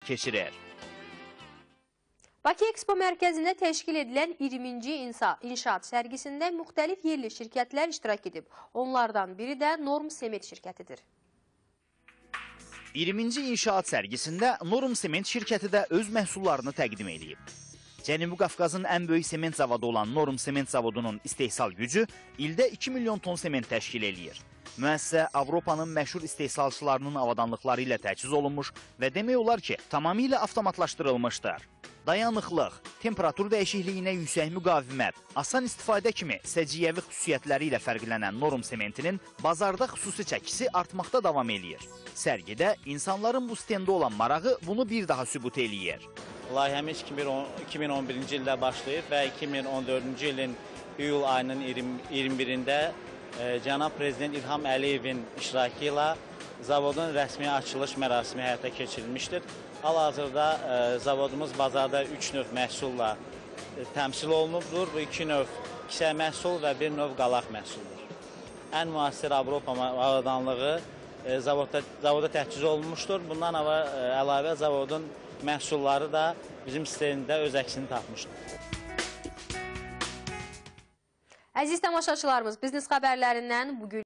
keçirir. Bakı Expo mərkəzində təşkil edilən 20-ci inşaat sərgisində müxtəlif yerli şirkətlər iştirak edib. Onlardan biri də Norm Sement şirkətidir. 20-ci inşaat sərgisində Norm Sement şirkəti də öz məhsullarını təqdim edib. Cənubi Qafqazın ən böyük sement zavodu olan Norm Sement zavodunun istehsal gücü ildə 2 milyon ton sement təşkil edir. Müəssisə Avropanın məşhur istehsalçılarının avadanlıqları ilə təchiz olunmuş və demək olar ki, tamamilə avtomatlaşdırılmışdır. Dayanıqlıq, temperatur dəyişikliyinə yüksək müqavimət, asan istifadə kimi səciyyəvi xüsusiyyətləri ilə fərqlənən Norm Sementinin bazarda xüsusi çəkisi artmaqda davam edir. Sərgidə insanların bu stenda olan marağı bunu bir daha sübut eləyir. Layihəmiz 2011-ci ildə başlayıb və 2014-cü ilin iyul ayının 21-də Cənab Prezident İlham Əliyevin iştirakı ilə zavodun rəsmi açılış mərasimi həyata keçirilmişdir. Hal-hazırda zavodumuz bazarda 3 növ məhsulla təmsil olunubdur. Bu 2 növ kisə məhsul və 1 növ qalaq məhsuldur. Ən müasir Avropa avadanlığı zavoda təchiz olunmuşdur. Bundan əlavə zavodun məhsulları da bizim sistemdə öz əksini tapmışdır. Əziz tamaşaçılarımız, biznes xəbərlərindən bugün